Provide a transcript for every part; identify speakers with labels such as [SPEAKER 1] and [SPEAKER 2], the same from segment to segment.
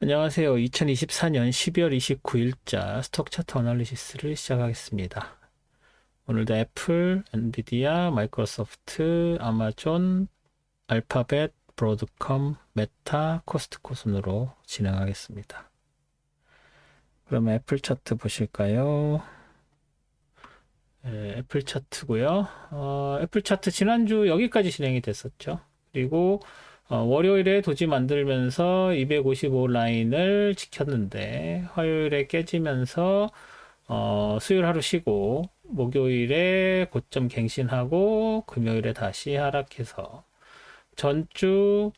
[SPEAKER 1] 안녕하세요. 2024년 12월 29일자 스톡 차트 어널리시스를 시작하겠습니다. 오늘도 애플, 엔비디아, 마이크로소프트, 아마존, 알파벳, 브로드컴, 메타, 코스트코 순으로 진행하겠습니다. 그럼 애플 차트 보실까요? 네, 애플 차트고요. 애플 차트 지난주 여기까지 진행이 됐었죠. 그리고 월요일에 도지 만들면서 255 라인을 지켰는데 화요일에 깨지면서 수요일 하루 쉬고 목요일에 고점 갱신하고 금요일에 다시 하락해서 전주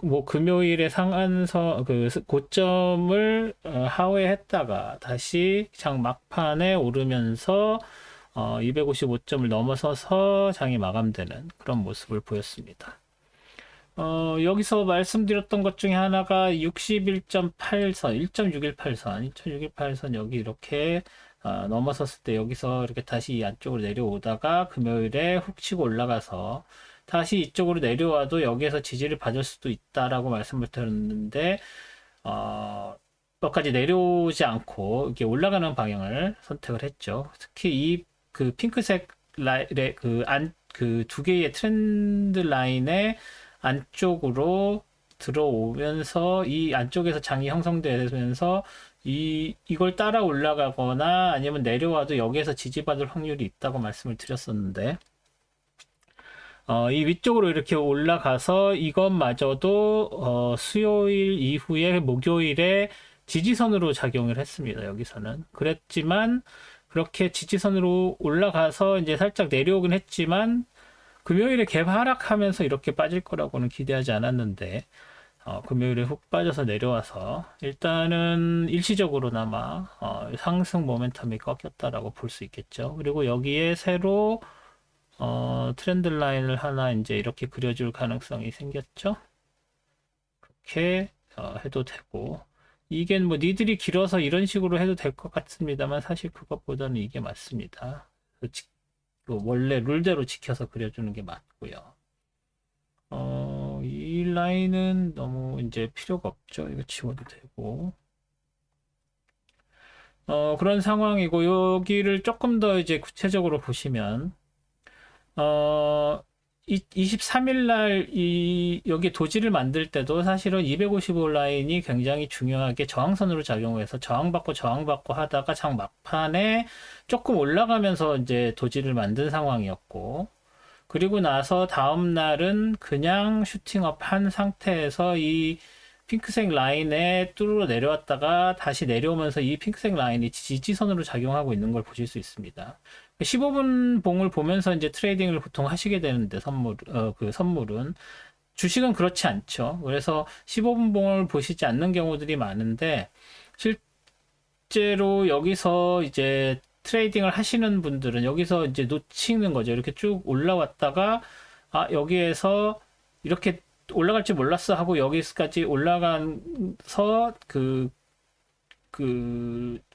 [SPEAKER 1] 뭐 금요일에 상한선 고점을 하회했다가 다시 장 막판에 오르면서 255점을 넘어서서 장이 마감되는 그런 모습을 보였습니다. 여기서 말씀드렸던 것 중에 하나가 61.8선, 1.618선, 1.618선 여기 이렇게 넘어섰을 때 여기서 이렇게 다시 이 안쪽으로 내려오다가 금요일에 훅 치고 올라가서 다시 이쪽으로 내려와도 여기에서 지지를 받을 수도 있다라고 말씀을 드렸는데 끝까지 내려오지 않고 이렇게 올라가는 방향을 선택을 했죠. 특히 이 그 핑크색 라인의 그 두 개의 트렌드 라인의 안쪽으로 들어오면서 이 안쪽에서 장이 형성되면서 이걸 따라 올라가거나 아니면 내려와도 여기에서 지지받을 확률이 있다고 말씀을 드렸었는데 이 위쪽으로 이렇게 올라가서 이것마저도 수요일 이후에 목요일에 지지선으로 작용을 했습니다. 여기서는 그랬지만 그렇게 지지선으로 올라가서 이제 살짝 내려오긴 했지만 금요일에 갭 하락하면서 이렇게 빠질 거라고는 기대하지 않았는데 금요일에 훅 빠져서 내려와서 일단은 일시적으로나마 상승 모멘텀이 꺾였다라고 볼 수 있겠죠. 그리고 여기에 새로 트렌드 라인을 하나 이제 이렇게 그려줄 가능성이 생겼죠. 그렇게 해도 되고 이게 뭐 니들이 길어서 이런 식으로 해도 될 것 같습니다만 사실 그것보다는 이게 맞습니다. 원래 룰대로 지켜서 그려주는 게 맞고요. 이 라인은 너무 이제 필요가 없죠. 이거 지워도 되고. 그런 상황이고, 여기를 조금 더 이제 구체적으로 보시면, 어, 23일 날 여기 도지를 만들 때도 사실은 255 라인이 굉장히 중요하게 저항선으로 작용해서 저항받고 하다가 장 막판에 조금 올라가면서 이제 도지를 만든 상황이었고, 그리고 나서 다음 날은 그냥 슈팅업 한 상태에서 이 핑크색 라인에 뚫어 내려왔다가 다시 내려오면서 이 핑크색 라인이 지지선으로 작용하고 있는 걸 보실 수 있습니다. 15분 봉을 보면서 이제 트레이딩을 보통 하시게 되는데 선물은 주식은 그렇지 않죠. 그래서 15분 봉을 보시지 않는 경우들이 많은데 실제로 여기서 이제 트레이딩을 하시는 분들은 여기서 이제 놓치는 거죠. 이렇게 쭉 올라왔다가 여기에서 이렇게 올라갈 줄 몰랐어 하고 여기까지 올라가서 그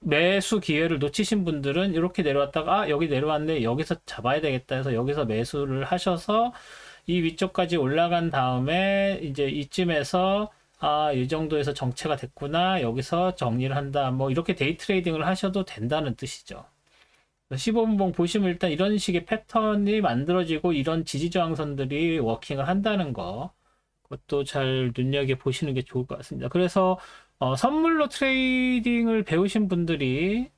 [SPEAKER 1] 매수 기회를 놓치신 분들은 이렇게 내려왔다가 여기 내려왔네 여기서 잡아야 되겠다 해서 여기서 매수를 하셔서 이 위쪽까지 올라간 다음에 이제 이쯤에서 이 정도에서 정체가 됐구나 여기서 정리를 한다 뭐 이렇게 데이 트레이딩을 하셔도 된다는 뜻이죠. 15분봉 보시면 일단 이런 식의 패턴이 만들어지고 이런 지지저항선들이 워킹을 한다는 거 그것도 잘 눈여겨보시는 게 좋을 것 같습니다. 그래서 선물로 트레이딩을 배우신 분들이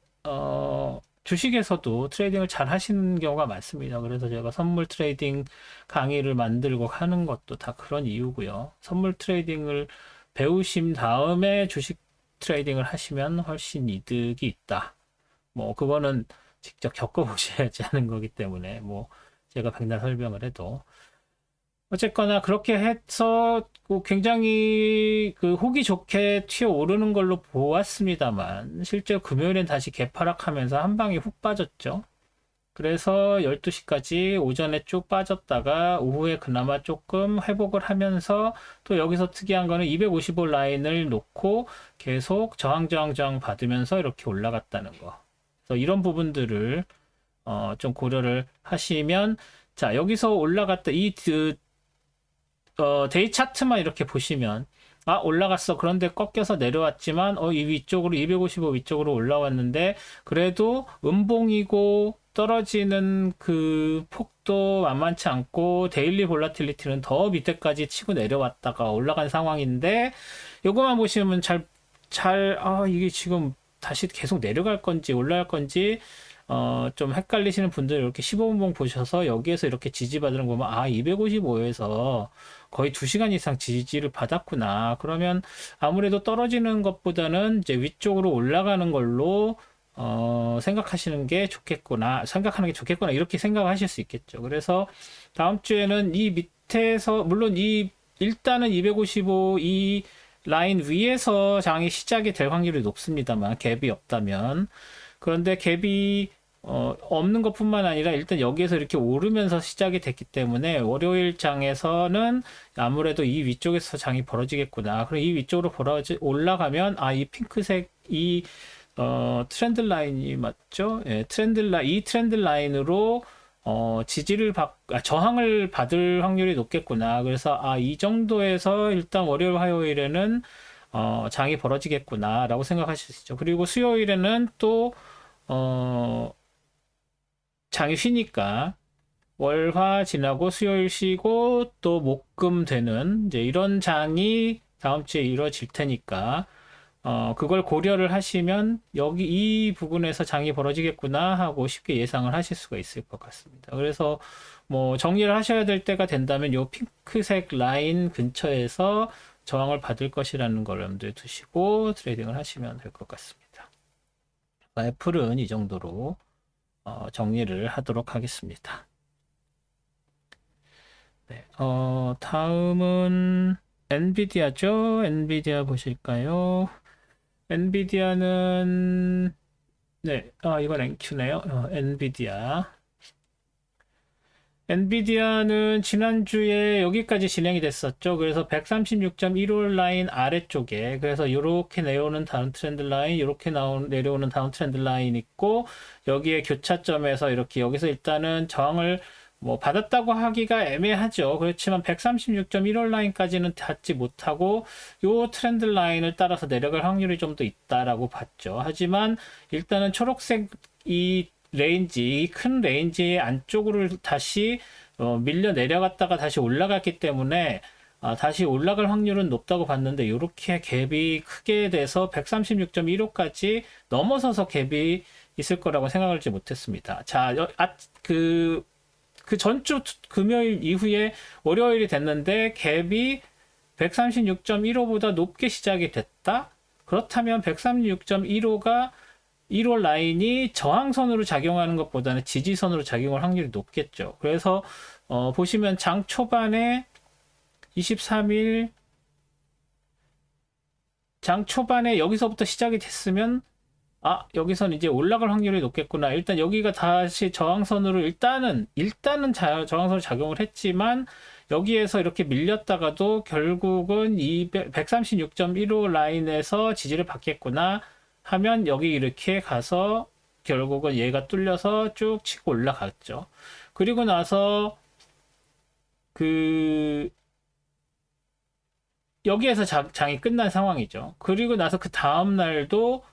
[SPEAKER 1] 주식에서도 트레이딩을 잘 하시는 경우가 많습니다. 그래서 제가 선물 트레이딩 강의를 만들고 하는 것도 다 그런 이유고요. 선물 트레이딩을 배우신 다음에 주식 트레이딩을 하시면 훨씬 이득이 있다. 뭐 그거는 직접 겪어보셔야지 하는 거기 때문에 뭐 제가 백날 설명을 해도 어쨌거나 그렇게 해서 굉장히 그 호기 좋게 튀어 오르는 걸로 보았습니다만 실제 금요일엔 다시 개파락하면서 한 방에 훅 빠졌죠. 그래서 12시까지 오전에 쭉 빠졌다가 오후에 그나마 조금 회복을 하면서 또 여기서 특이한 거는 255 라인을 놓고 계속 저항 받으면서 이렇게 올라갔다는 거. 그래서 이런 부분들을 좀 고려를 하시면 자 여기서 올라갔다 데이 차트만 이렇게 보시면 아, 올라갔어. 그런데 꺾여서 내려왔지만, 이 위쪽으로, 255 위쪽으로 올라왔는데, 그래도 음봉이고, 떨어지는 그 폭도 만만치 않고, 데일리 볼라틸리티는 더 밑에까지 치고 내려왔다가 올라간 상황인데, 요거만 보시면 이게 지금 다시 계속 내려갈 건지 올라갈 건지, 좀 헷갈리시는 분들 이렇게 15분봉 보셔서 여기에서 이렇게 지지받는 거 보면, 255에서 거의 2시간 이상 지지를 받았구나. 그러면 아무래도 떨어지는 것보다는 이제 위쪽으로 올라가는 걸로 생각하는 게 좋겠구나. 이렇게 생각하실 수 있겠죠. 그래서 다음 주에는 이 밑에서 물론 일단은 255 이 라인 위에서 장이 시작이 될 확률이 높습니다만 갭이 없다면 그런데 갭이 없는 것뿐만 아니라 일단 여기에서 이렇게 오르면서 시작이 됐기 때문에 월요일 장에서는 아무래도 이 위쪽에서 장이 벌어지겠구나. 그리고 이 위쪽으로 올라가면 이 핑크색 트렌드 라인이 맞죠? 예, 이 트렌드 라인으로 저항을 받을 확률이 높겠구나. 그래서 이 정도에서 일단 월요일 화요일에는 장이 벌어지겠구나 라고 생각하실 수 있죠. 그리고 수요일에는 또 장이 쉬니까 월화 지나고 수요일 쉬고 또 목금 되는 이제 이런 장이 다음 주에 이루어질 테니까 그걸 고려를 하시면 여기 이 부분에서 장이 벌어지겠구나 하고 쉽게 예상을 하실 수가 있을 것 같습니다. 그래서 뭐 정리를 하셔야 될 때가 된다면 요 핑크색 라인 근처에서 저항을 받을 것이라는 걸 염두에 두시고 트레이딩을 하시면 될 것 같습니다. 애플은 이 정도로 정리를 하도록 하겠습니다. 네, 다음은 엔비디아죠. 엔비디아 보실까요? 엔비디아는 네, 이건 NQ네요. 엔비디아는 지난주에 여기까지 진행이 됐었죠. 그래서 136.15 라인 아래쪽에 그래서 이렇게 내려오는 다운 트렌드 라인, 이렇게 내려오는 다운 트렌드 라인 있고 여기에 교차점에서 이렇게 여기서 일단은 저항을 뭐 받았다고 하기가 애매하죠. 그렇지만 136.15 라인까지는 닿지 못하고 요 트렌드 라인을 따라서 내려갈 확률이 좀 더 있다라고 봤죠. 하지만 일단은 초록색 큰 레인지 안쪽으로 다시 밀려 내려갔다가 다시 올라갔기 때문에 다시 올라갈 확률은 높다고 봤는데 이렇게 갭이 크게 돼서 136.15까지 넘어서서 갭이 있을 거라고 생각하지 못했습니다. 자, 그 전주 금요일 이후에 월요일이 됐는데 갭이 136.15보다 높게 시작이 됐다? 그렇다면 136.15가 1호 라인이 저항선으로 작용하는 것보다는 지지선으로 작용할 확률이 높겠죠. 그래서 보시면 장 초반에 23일 장 초반에 여기서부터 시작이 됐으면 여기서는 이제 올라갈 확률이 높겠구나. 일단 여기가 다시 저항선으로 일단은 저항선으로 작용을 했지만 여기에서 이렇게 밀렸다가도 결국은 136.15 라인에서 지지를 받겠구나 하면 여기 이렇게 가서 결국은 얘가 뚫려서 쭉 치고 올라갔죠. 그리고 나서 여기에서 장이 끝난 상황이죠. 그리고 나서 그 다음 날도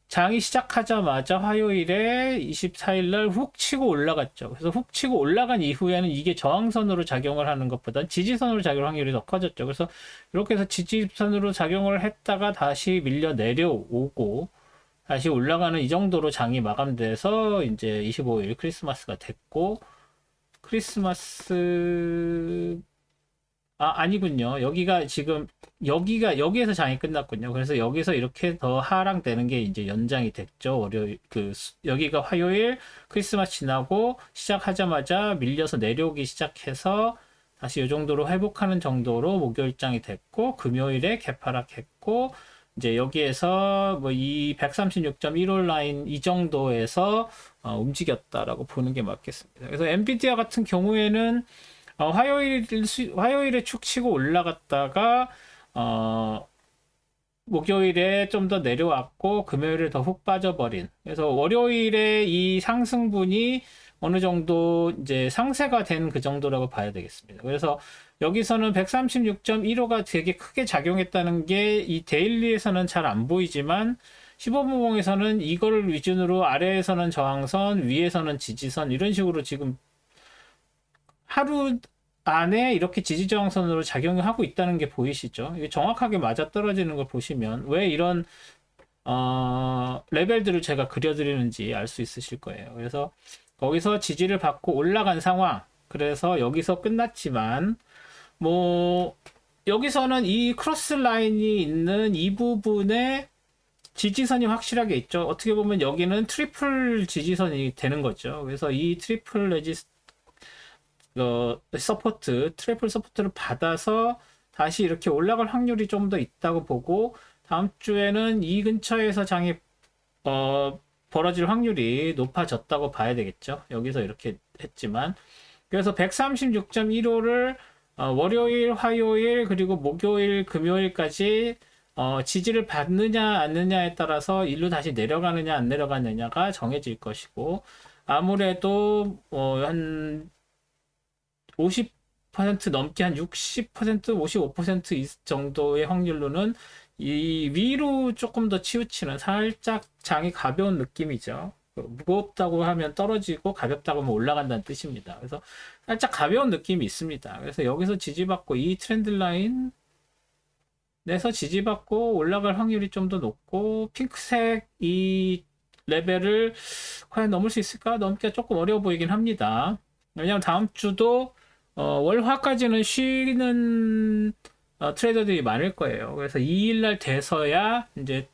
[SPEAKER 1] 장이 시작하자마자 화요일에 24일 날 훅 치고 올라갔죠. 그래서 훅 치고 올라간 이후에는 이게 저항선으로 작용을 하는 것보다 지지선으로 작용할 확률이 더 커졌죠. 그래서 이렇게 해서 지지선으로 작용을 했다가 다시 밀려 내려오고 다시 올라가는 이 정도로 장이 마감돼서 이제 25일 크리스마스가 됐고 아니군요. 여기에서 장이 끝났군요. 그래서 여기서 이렇게 더 하락되는 게 이제 연장이 됐죠. 월요일, 여기가 화요일, 크리스마스 지나고 시작하자마자 밀려서 내려오기 시작해서 다시 이 정도로 회복하는 정도로 목요일장이 됐고, 금요일에 개파락했고, 이제 여기에서 뭐 이 136.15 라인 이 정도에서 움직였다라고 보는 게 맞겠습니다. 그래서 엔비디아 같은 경우에는 화요일에 축 치고 올라갔다가 목요일에 좀 더 내려왔고 금요일에 더 훅 빠져버린. 그래서 월요일에 이 상승분이 어느 정도 이제 상세가 된 그 정도라고 봐야 되겠습니다. 그래서 여기서는 136.15가 되게 크게 작용했다는 게 이 데일리에서는 잘 안 보이지만 15분봉에서는 이거를 기준으로 아래에서는 저항선, 위에서는 지지선 이런 식으로 지금 하루 안에 이렇게 지지저항선으로 작용을 하고 있다는 게 보이시죠? 이게 정확하게 맞아떨어지는 걸 보시면 왜 이런 레벨들을 제가 그려드리는지 알 수 있으실 거예요. 그래서 거기서 지지를 받고 올라간 상황. 그래서 여기서 끝났지만 뭐 여기서는 이 크로스 라인이 있는 이 부분에 지지선이 확실하게 있죠. 어떻게 보면 여기는 트리플 지지선이 되는 거죠. 그래서 이 트리플 서포트, 트리플 서포트를 받아서 다시 이렇게 올라갈 확률이 좀 더 있다고 보고 다음 주에는 이 근처에서 장이 벌어질 확률이 높아졌다고 봐야 되겠죠. 여기서 이렇게 했지만 그래서 136.15를 월요일, 화요일 그리고 목요일, 금요일까지 지지를 받느냐 않느냐에 따라서 일로 다시 내려가느냐 안 내려가느냐가 정해질 것이고 아무래도 한 50% 넘게 한 60%, 55% 정도의 확률로는 이 위로 조금 더 치우치는 살짝 장이 가벼운 느낌이죠. 무겁다고 하면 떨어지고 가볍다고 하면 올라간다는 뜻입니다. 그래서 살짝 가벼운 느낌이 있습니다. 그래서 여기서 지지받고 이 트렌드 라인 내서 지지받고 올라갈 확률이 좀 더 높고 핑크색 이 레벨을 과연 넘을 수 있을까? 넘기가 조금 어려워 보이긴 합니다. 왜냐하면 다음 주도 월화까지는 쉬는 트레이더들이 많을 거예요. 그래서 2일날 돼서야 이제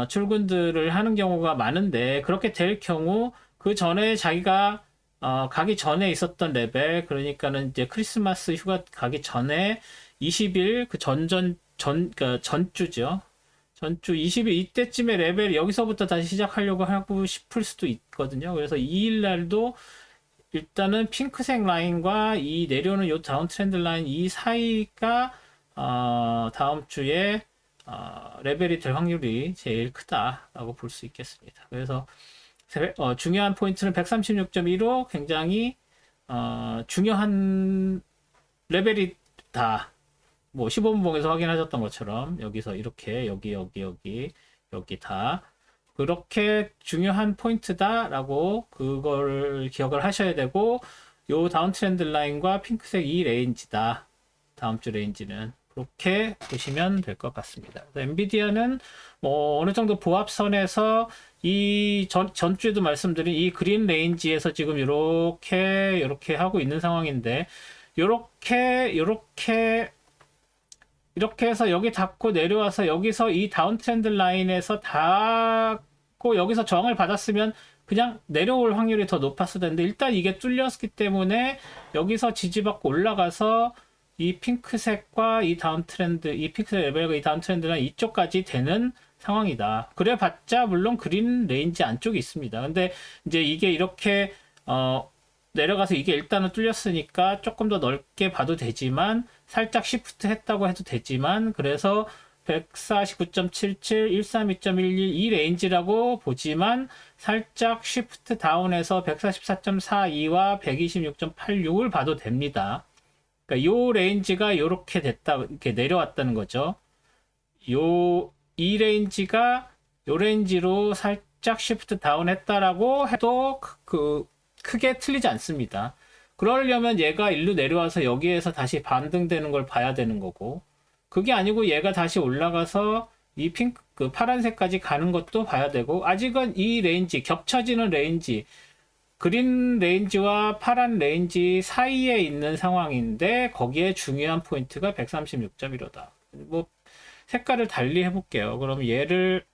[SPEAKER 1] 출근들을 하는 경우가 많은데 그렇게 될 경우 그 전에 자기가 가기 전에 있었던 레벨 그러니까는 이제 크리스마스 휴가 가기 전에 20일 그 그러니까 전주죠. 전주 20일 이때쯤에 레벨 여기서부터 다시 시작하려고 하고 싶을 수도 있거든요. 그래서 2일 날도 일단은 핑크색 라인과 이 내려오는 요 다운 트렌드 라인 이 사이가 다음 주에 레벨이 될 확률이 제일 크다라고 볼 수 있겠습니다. 그래서 중요한 포인트는 136.15 굉장히 중요한 레벨이다. 뭐 15분봉에서 확인하셨던 것처럼 여기서 이렇게 여기 다 그렇게 중요한 포인트다라고 그걸 기억을 하셔야 되고 요 다운 트렌드 라인과 핑크색 이 레인지다. 다음 주 레인지는 그렇게 보시면 될 것 같습니다. 엔비디아는 뭐 어느 정도 보합선에서 이 전주에도 말씀드린 이 그린 레인지에서 지금 이렇게 하고 있는 상황인데 이렇게 해서 여기 닿고 내려와서 여기서 이 다운 트렌드 라인에서 닿고 여기서 저항을 받았으면 그냥 내려올 확률이 더 높았을 텐데 일단 이게 뚫렸기 때문에 여기서 지지받고 올라가서 이 핑크색과 이 다운 트렌드, 이 핑크색 레벨과 이 다운 트렌드는 이쪽까지 되는 상황이다. 그래 봤자 물론 그린 레인지 안쪽에 있습니다. 근데 이제 이게 이렇게 내려가서 이게 일단은 뚫렸으니까 조금 더 넓게 봐도 되지만 살짝 시프트 했다고 해도 되지만 그래서 149.77, 132.11 이 레인지라고 보지만 살짝 시프트 다운해서 144.42와 126.86을 봐도 됩니다. 그러니까 요 레인지가 이렇게 됐다, 이렇게 내려왔다는 거죠. 이 레인지가 요 레인지로 살짝 시프트 다운했다라고 해도 크게 틀리지 않습니다. 그러려면 얘가 일로 내려와서 여기에서 다시 반등되는 걸 봐야 되는 거고, 그게 아니고 얘가 다시 올라가서 이 파란색까지 가는 것도 봐야 되고, 아직은 이 레인지, 겹쳐지는 레인지, 그린 레인지와 파란 레인지 사이에 있는 상황인데, 거기에 중요한 포인트가 136.15다. 뭐, 색깔을 달리 해볼게요. 그럼 얘를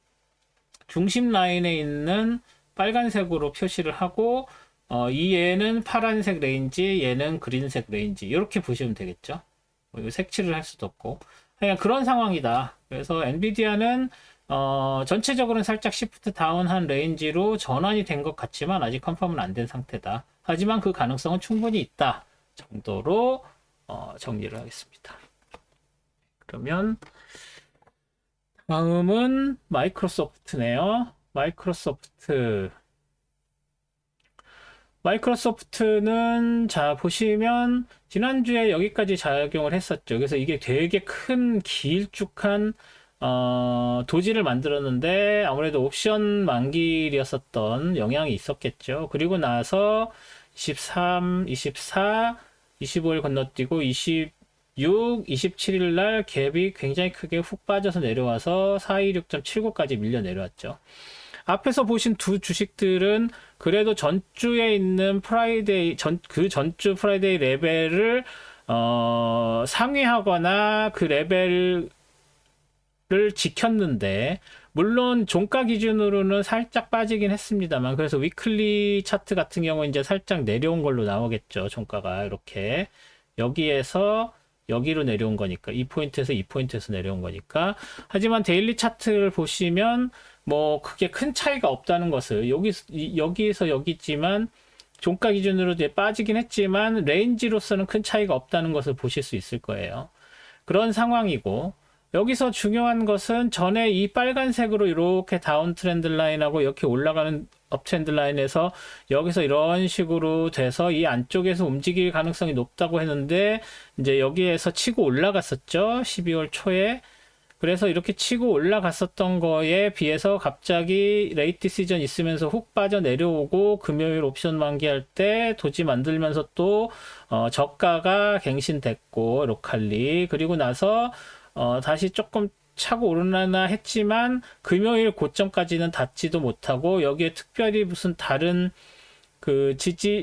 [SPEAKER 1] 중심 라인에 있는 빨간색으로 표시를 하고, 이 얘는 파란색 레인지, 얘는 그린색 레인지 이렇게 보시면 되겠죠. 색칠을 할 수도 없고 그냥 그런 상황이다. 그래서 엔비디아는 전체적으로는 살짝 시프트 다운한 레인지로 전환이 된 것 같지만 아직 컨펌은 안 된 상태다. 하지만 그 가능성은 충분히 있다 정도로 정리를 하겠습니다. 그러면 다음은 마이크로소프트네요. 마이크로소프트는 자 보시면 지난주에 여기까지 작용을 했었죠. 그래서 이게 되게 큰 길쭉한 도지를 만들었는데 아무래도 옵션 만기일이었었던 영향이 있었겠죠. 그리고 나서 23, 24, 25일 건너뛰고 26, 27일 날 갭이 굉장히 크게 훅 빠져서 내려와서 426.79까지 밀려 내려왔죠. 앞에서 보신 두 주식들은 그래도 전주에 있는 프라이데이 그 전주 프라이데이 레벨을 상회하거나 그 레벨을 지켰는데, 물론 종가 기준으로는 살짝 빠지긴 했습니다만, 그래서 위클리 차트 같은 경우는 이제 살짝 내려온 걸로 나오겠죠. 종가가 이렇게 여기에서 여기로 내려온 거니까, 이 포인트에서 이 포인트에서 내려온 거니까. 하지만 데일리 차트를 보시면 뭐 크게 큰 차이가 없다는 것을, 여기에서 여기 있지만 종가 기준으로 이제 빠지긴 했지만 레인지로서는 큰 차이가 없다는 것을 보실 수 있을 거예요. 그런 상황이고, 여기서 중요한 것은 전에 이 빨간색으로 이렇게 다운 트렌드 라인하고 이렇게 올라가는 업 트렌드 라인에서 여기서 이런 식으로 돼서 이 안쪽에서 움직일 가능성이 높다고 했는데, 이제 여기에서 치고 올라갔었죠. 12월 초에. 그래서 이렇게 치고 올라갔었던 거에 비해서 갑자기 레이트 시즌 있으면서 훅 빠져 내려오고, 금요일 옵션 만기할 때 도지 만들면서 또 저가가 갱신됐고 로컬리, 그리고 나서 다시 조금 차고 오르나 했지만 금요일 고점까지는 닿지도 못하고, 여기에 특별히 무슨 다른 그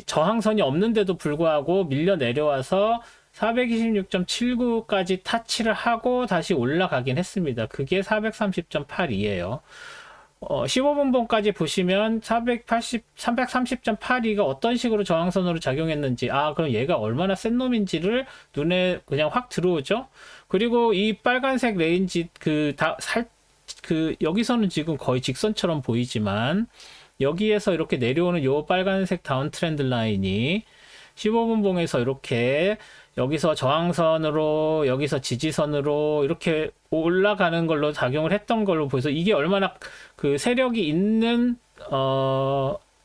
[SPEAKER 1] 저항선이 없는데도 불구하고 밀려 내려와서 426.79까지 타치를 하고 다시 올라가긴 했습니다. 그게 430.82예요. 15분봉까지 보시면 330.82가 어떤 식으로 저항선으로 작용했는지, 그럼 얘가 얼마나 센 놈인지를 눈에 그냥 확 들어오죠. 그리고 이 빨간색 레인지 여기서는 지금 거의 직선처럼 보이지만, 여기에서 이렇게 내려오는 요 빨간색 다운 트렌드 라인이 15분봉에서 이렇게 여기서 저항선으로 여기서 지지선으로 이렇게 올라가는 걸로 작용을 했던 걸로 보여서, 이게 얼마나 그 세력이 있는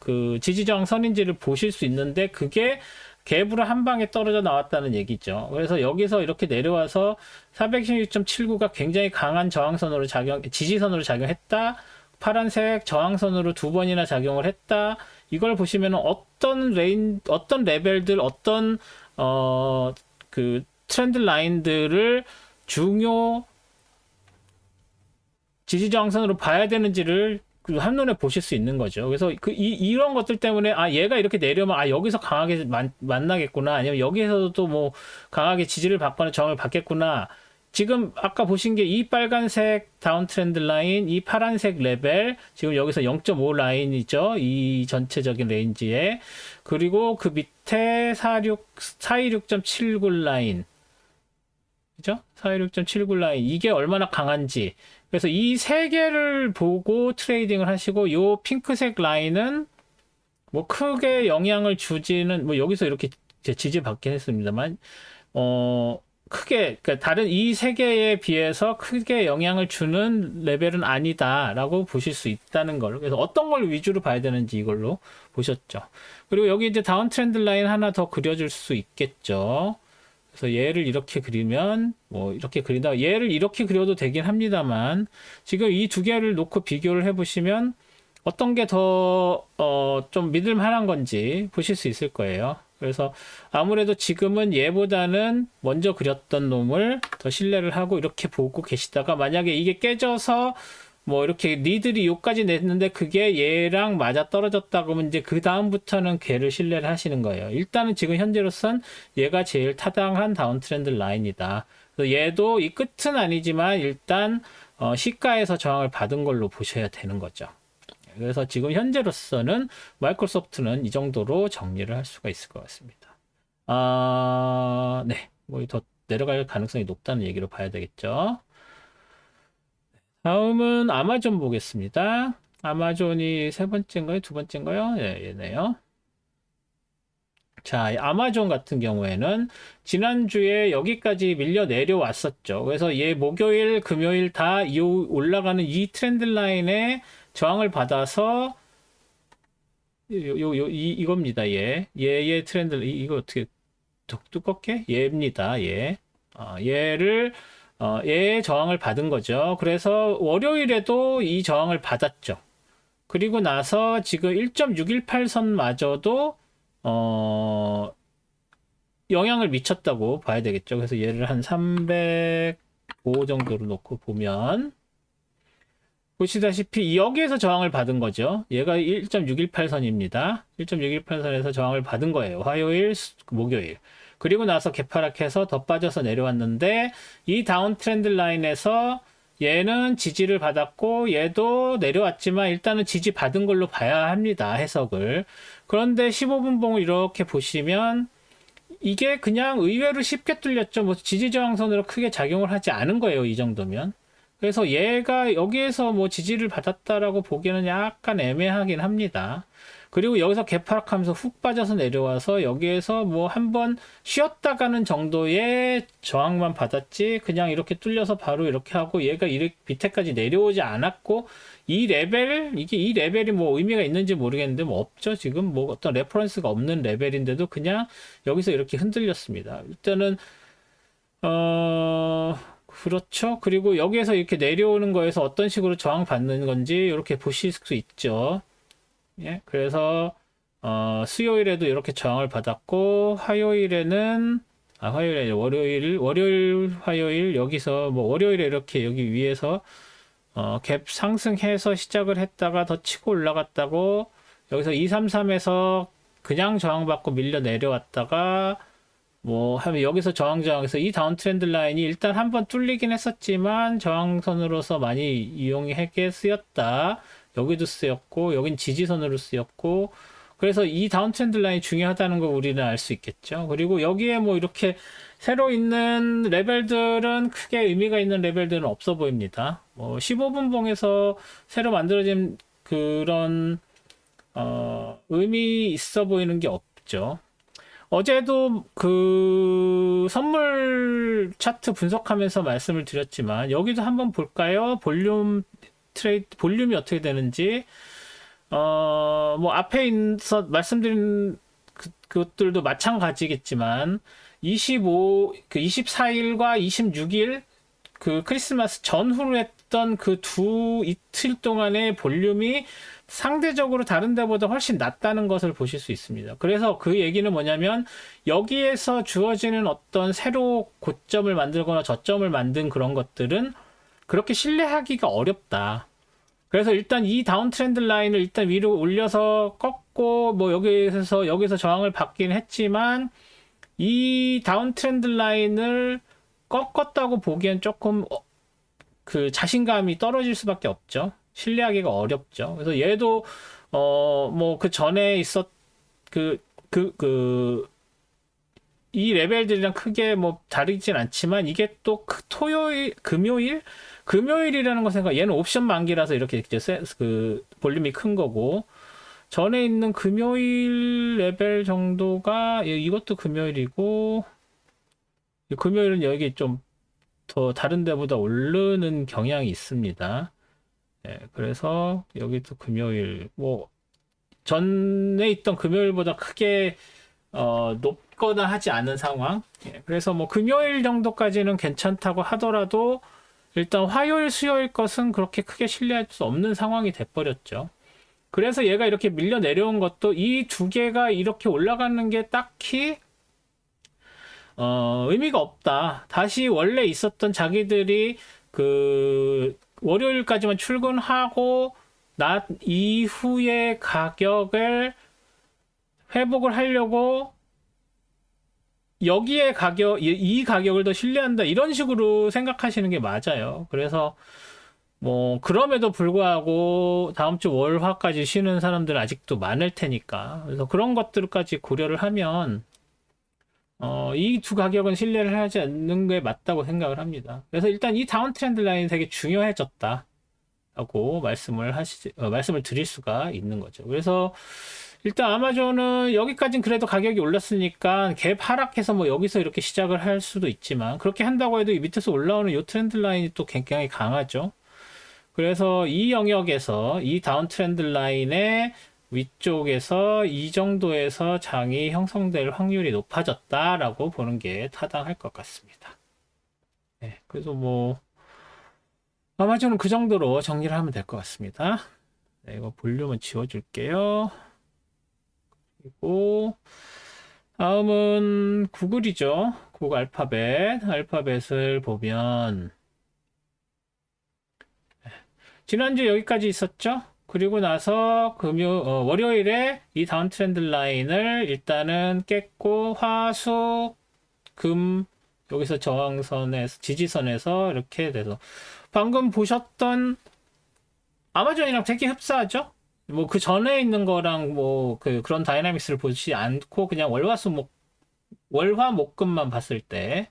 [SPEAKER 1] 그 지지저항선인지를 보실 수 있는데, 그게 갭으로 한 방에 떨어져 나왔다는 얘기죠. 그래서 여기서 이렇게 내려와서 416.79가 굉장히 강한 저항선으로 지지선으로 작용했다. 파란색 저항선으로 두 번이나 작용을 했다. 이걸 보시면 어떤 레벨들, 어떤 그 트렌드 라인들을 중요 지지저항선으로 봐야 되는지를 한눈에 보실 수 있는 거죠. 그래서 이런 것들 때문에 얘가 이렇게 내려면 여기서 강하게 만나겠구나, 아니면 여기에서도 또 뭐 강하게 지지를 받거나 저항을 받겠구나. 지금 아까 보신 게 이 빨간색 다운 트렌드 라인, 이 파란색 레벨, 지금 여기서 0.5 라인이죠. 이 전체적인 레인지에. 그리고 그 밑에 426.79 라인. 그죠? 426.79 라인. 이게 얼마나 강한지. 그래서 이 세 개를 보고 트레이딩을 하시고, 요 핑크색 라인은 뭐 크게 영향을 주지는, 뭐 여기서 이렇게 지지받긴 했습니다만, 크게, 그러니까 다른 이 세 개에 비해서 크게 영향을 주는 레벨은 아니다라고 보실 수 있다는 걸. 그래서 어떤 걸 위주로 봐야 되는지 이걸로 보셨죠. 그리고 여기 이제 다운 트렌드 라인 하나 더 그려줄 수 있겠죠. 그래서 얘를 이렇게 그리면, 뭐 이렇게 그린다. 얘를 이렇게 그려도 되긴 합니다만, 지금 이 두 개를 놓고 비교를 해보시면 어떤 게 더 좀 믿을 만한 건지 보실 수 있을 거예요. 그래서 아무래도 지금은 얘보다는 먼저 그렸던 놈을 더 신뢰를 하고 이렇게 보고 계시다가, 만약에 이게 깨져서 뭐 이렇게 니들이 요까지 냈는데 그게 얘랑 맞아 떨어졌다 그러면 이제 그 다음부터는 걔를 신뢰를 하시는 거예요. 일단은 지금 현재로선 얘가 제일 타당한 다운 트렌드 라인이다. 그래서 얘도 이 끝은 아니지만 일단 시가에서 저항을 받은 걸로 보셔야 되는 거죠. 그래서 지금 현재로서는 마이크로소프트는 이 정도로 정리를 할 수가 있을 것 같습니다. 네. 뭐 더 내려갈 가능성이 높다는 얘기로 봐야 되겠죠. 다음은 아마존 보겠습니다. 아마존이 세 번째인가요? 두 번째인가요? 네, 얘네요. 자, 아마존 같은 경우에는 지난주에 여기까지 밀려 내려왔었죠. 그래서 얘 목요일, 금요일 다 올라가는 이 트렌드 라인에 저항을 받아서 이겁니다. 얘의 트렌드, 이거 어떻게 두껍게? 얘입니다. 얘를, 얘의 저항을 받은 거죠. 그래서 월요일에도 이 저항을 받았죠. 그리고 나서 지금 1.618선마저도, 영향을 미쳤다고 봐야 되겠죠. 그래서 얘를 한 305 정도로 놓고 보면, 보시다시피 여기에서 저항을 받은 거죠. 얘가 1.618선입니다. 1.618선에서 저항을 받은 거예요. 화요일, 목요일. 그리고 나서 개파락해서 더 빠져서 내려왔는데 이 다운 트렌드 라인에서 얘는 지지를 받았고 얘도 내려왔지만 일단은 지지 받은 걸로 봐야 합니다. 해석을. 그런데 15분 봉을 이렇게 보시면 이게 그냥 의외로 쉽게 뚫렸죠. 뭐 지지 저항선으로 크게 작용을 하지 않은 거예요. 이 정도면. 그래서 얘가 여기에서 뭐 지지를 받았다라고 보기에는 약간 애매하긴 합니다. 그리고 여기서 개파락하면서 훅 빠져서 내려와서 여기에서 뭐 한번 쉬었다 가는 정도의 저항만 받았지 그냥 이렇게 뚫려서 바로 이렇게 하고 얘가 이렇게 밑에까지 내려오지 않았고 이 레벨이 뭐 의미가 있는지 모르겠는데 뭐 없죠. 지금 뭐 어떤 레퍼런스가 없는 레벨인데도 그냥 여기서 이렇게 흔들렸습니다. 일단은 그렇죠. 그리고 여기에서 이렇게 내려오는 거에서 어떤 식으로 저항받는 건지 이렇게 보실 수 있죠. 예, 그래서 수요일에도 이렇게 저항을 받았고 화요일에 월요일 화요일 여기서 뭐 월요일에 이렇게 여기 위에서 갭 상승해서 시작을 했다가 더 치고 올라갔다고 여기서 233에서 그냥 저항받고 밀려 내려왔다가 뭐 하면 여기서 저항에서 이 다운 트렌드 라인이 일단 한번 뚫리긴 했었지만 저항선으로서 많이 이용하게 쓰였다. 여기도 쓰였고 여긴 지지선으로 쓰였고 그래서 이 다운 트렌드 라인이 중요하다는 걸 우리는 알 수 있겠죠. 그리고 여기에 뭐 이렇게 새로 있는 레벨들은 크게 의미가 있는 레벨들은 없어 보입니다. 뭐 15분 봉에서 새로 만들어진 그런 의미 있어 보이는 게 없죠. 어제도 그 선물 차트 분석하면서 말씀을 드렸지만 여기도 한번 볼까요? 볼륨이 어떻게 되는지 뭐 앞에 있어 말씀드린 그것들도 마찬가지겠지만 24일과 26일 그 크리스마스 전후로 했던 그 이틀 동안의 볼륨이 상대적으로 다른 데보다 훨씬 낮다는 것을 보실 수 있습니다. 그래서 그 얘기는 뭐냐면 여기에서 주어지는 어떤 새로 고점을 만들거나 저점을 만든 그런 것들은 그렇게 신뢰하기가 어렵다. 그래서 일단 이 다운 트렌드 라인을 일단 위로 올려서 꺾고 뭐 여기서 저항을 받긴 했지만 이 다운 트렌드 라인을 꺾었다고 보기엔 조금 그 자신감이 떨어질 수밖에 없죠. 신뢰하기가 어렵죠. 그래서 얘도 뭐 그 전에 있었 이 레벨들이랑 크게 뭐 다르진 않지만 이게 또 금요일이라는 거 생각. 얘는 옵션 만기라서 이렇게 그 볼륨이 큰 거고 전에 있는 금요일 레벨 정도가 이것도 금요일이고 금요일은 여기 좀 더 다른 데보다 오르는 경향이 있습니다. 예, 그래서 여기도 금요일 뭐 전에 있던 금요일보다 크게 높거나 하지 않은 상황. 예, 그래서 뭐 금요일 정도까지는 괜찮다고 하더라도 일단 화요일, 수요일 것은 그렇게 크게 신뢰할 수 없는 상황이 돼버렸죠. 그래서 얘가 이렇게 밀려 내려온 것도 이 두 개가 이렇게 올라가는 게 딱히 의미가 없다. 다시 원래 있었던 자기들이 그 월요일까지만 출근하고 낮 이후의 가격을 회복을 하려고 여기에 이 가격을 더 신뢰한다. 이런 식으로 생각하시는 게 맞아요. 그래서 뭐 그럼에도 불구하고 다음 주 월화까지 쉬는 사람들은 아직도 많을 테니까. 그래서 그런 것들까지 고려를 하면 이 두 가격은 신뢰를 하지 않는 게 맞다고 생각을 합니다. 그래서 일단 이 다운 트렌드 라인 되게 중요해졌다라고 말씀을 드릴 수가 있는 거죠. 그래서 일단 아마존은 여기까지는 그래도 가격이 올랐으니까 갭 하락해서 뭐 여기서 이렇게 시작을 할 수도 있지만 그렇게 한다고 해도 이 밑에서 올라오는 이 트렌드 라인이 또 굉장히 강하죠. 그래서 이 영역에서 이 다운 트렌드 라인에 위쪽에서 이 정도에서 장이 형성될 확률이 높아졌다라고 보는 게 타당할 것 같습니다. 네, 그래서 뭐 아마존은 그 정도로 정리를 하면 될 것 같습니다. 네, 이거 볼륨은 지워줄게요. 그리고 다음은 구글이죠. 구글 알파벳. 알파벳을 보면 지난주 여기까지 있었죠? 그리고 나서 월요일에 이 다운 트렌드 라인을 일단은 깼고 화, 수, 금 여기서 저항선에서 지지선에서 이렇게 돼서 방금 보셨던 아마존이랑 되게 흡사하죠? 뭐 그 전에 있는 거랑 뭐 그런 다이나믹스를 보지 않고 그냥 월화목금만 봤을 때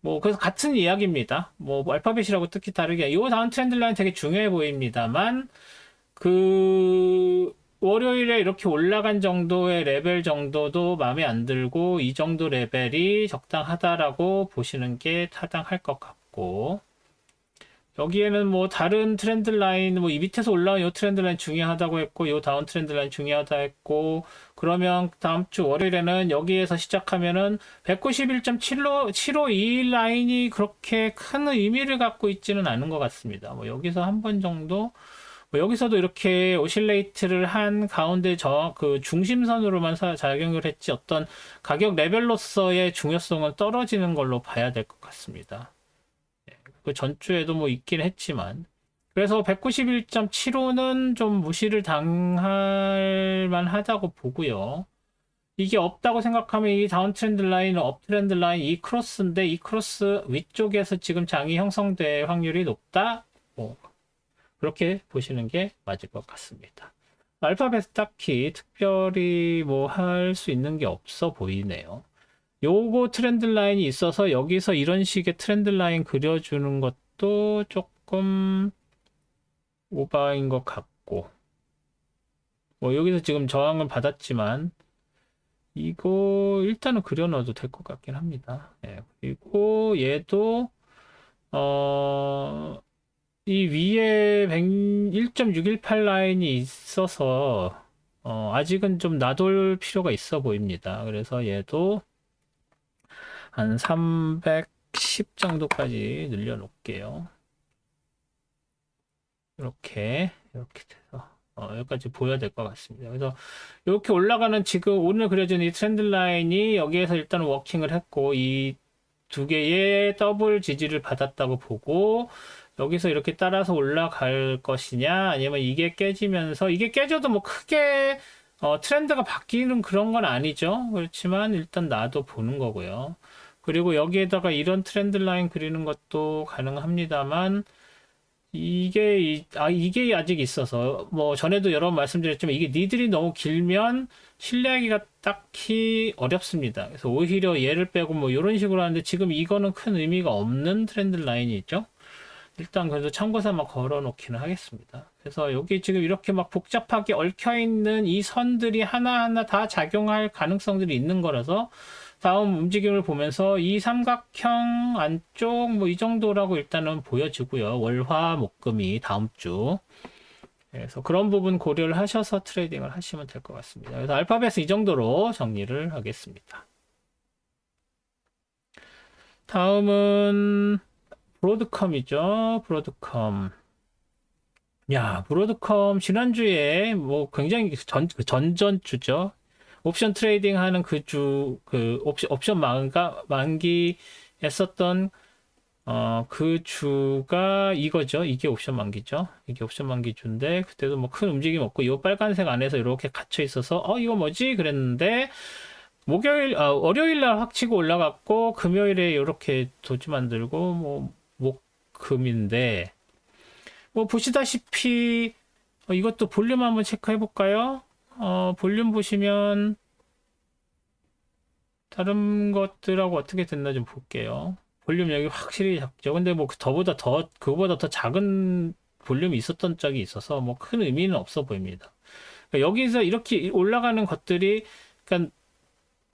[SPEAKER 1] 뭐 그래서 같은 이야기입니다. 뭐 알파벳이라고 특히 다르게 이 다운 트렌드 라인 되게 중요해 보입니다만 그 월요일에 이렇게 올라간 정도의 레벨 정도도 마음에 안 들고 이 정도 레벨이 적당하다라고 보시는 게 타당할 것 같고 여기에는 뭐 다른 트렌드 라인 뭐 이 밑에서 올라온 이 트렌드 라인 중요하다고 했고 이 다운 트렌드 라인 중요하다 했고 그러면 다음 주 월요일에는 여기에서 시작하면은 191.7521 라인이 그렇게 큰 의미를 갖고 있지는 않은 것 같습니다. 뭐 여기서 한 번 정도 뭐 여기서도 이렇게 오실레이트를 한 가운데 그 중심선으로만 작용을 했지 어떤 가격 레벨로서의 중요성은 떨어지는 걸로 봐야 될 것 같습니다. 그 전주에도 뭐 있긴 했지만 그래서 191.75는 좀 무시를 당할 만하다고 보고요. 이게 없다고 생각하면 이 다운 트렌드 라인, 업 트렌드 라인 이 크로스인데 이 크로스 위쪽에서 지금 장이 형성될 확률이 높다. 뭐 그렇게 보시는 게 맞을 것 같습니다. 알파벳 딱히 특별히 뭐 할 수 있는 게 없어 보이네요. 요거 트렌드 라인이 있어서 여기서 이런 식의 트렌드 라인 그려주는 것도 조금 오바인 것 같고 뭐 여기서 지금 저항을 받았지만 이거 일단은 그려놔도 될 것 같긴 합니다. 예, 그리고 얘도 이 위에 1.618 라인이 있어서 아직은 좀 놔둘 필요가 있어 보입니다. 그래서 얘도 한 310 정도까지 늘려놓을게요. 이렇게 돼서 여기까지 보여야 될 것 같습니다. 그래서 이렇게 올라가는 지금 오늘 그려진 이 트렌드 라인이 여기에서 일단 워킹을 했고 이 두 개의 더블 지지를 받았다고 보고 여기서 이렇게 따라서 올라갈 것이냐 아니면 이게 깨지면서 이게 깨져도 뭐 크게 트렌드가 바뀌는 그런 건 아니죠. 그렇지만 일단 나도 보는 거고요. 그리고 여기에다가 이런 트렌드 라인 그리는 것도 가능합니다만 이게 아직 있어서 뭐 전에도 여러 번 말씀드렸지만 이게 니들이 너무 길면 신뢰하기가 딱히 어렵습니다. 그래서 오히려 얘를 빼고 뭐 이런 식으로 하는데 지금 이거는 큰 의미가 없는 트렌드 라인이 있죠. 일단 그래도 참고 삼아 걸어 놓기는 하겠습니다. 그래서 여기 지금 이렇게 막 복잡하게 얽혀 있는 이 선들이 하나하나 다 작용할 가능성들이 있는 거라서 다음 움직임을 보면서 이 삼각형 안쪽 뭐 이 정도라고 일단은 보여지고요. 월화 목금이 다음 주. 그래서 그런 부분 고려를 하셔서 트레이딩을 하시면 될 것 같습니다. 그래서 알파벳은 이 정도로 정리를 하겠습니다. 다음은 브로드컴이죠. 브로드컴. 야, 브로드컴 지난주에 뭐 굉장히 전전주죠. 옵션 트레이딩 하는 그 주, 옵션 만기 했었던, 그 주가 이거죠. 이게 옵션 만기죠. 이게 옵션 만기 주인데, 그때도 뭐 큰 움직임 없고, 이 빨간색 안에서 이렇게 갇혀 있어서, 이거 뭐지? 그랬는데, 월요일 날 확 치고 올라갔고, 금요일에 이렇게 도지 만들고, 뭐, 목금인데, 뭐, 보시다시피, 이것도 볼륨 한번 체크해 볼까요? 볼륨 보시면 다른 것들하고 어떻게 됐나 좀 볼게요. 볼륨 여기 확실히 작죠. 근데 뭐 그거보다 더 작은 볼륨이 있었던 적이 있어서 뭐 큰 의미는 없어 보입니다. 그러니까 여기서 이렇게 올라가는 것들이 그러니까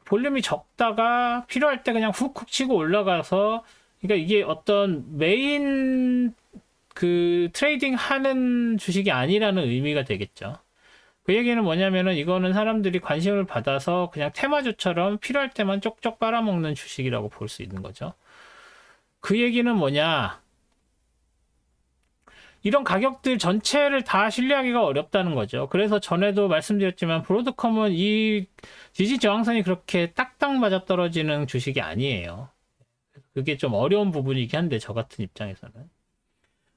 [SPEAKER 1] 볼륨이 적다가 필요할 때 그냥 훅훅 치고 올라가서 그러니까 이게 어떤 메인 그 트레이딩 하는 주식이 아니라는 의미가 되겠죠. 그 얘기는 뭐냐면은 이거는 사람들이 관심을 받아서 그냥 테마주처럼 필요할 때만 쪽쪽 빨아먹는 주식이라고 볼 수 있는 거죠. 그 얘기는 뭐냐? 이런 가격들 전체를 다 신뢰하기가 어렵다는 거죠. 그래서 전에도 말씀드렸지만 브로드컴은 이 지지 저항선이 그렇게 딱딱 맞아 떨어지는 주식이 아니에요. 그게 좀 어려운 부분이긴 한데 저 같은 입장에서는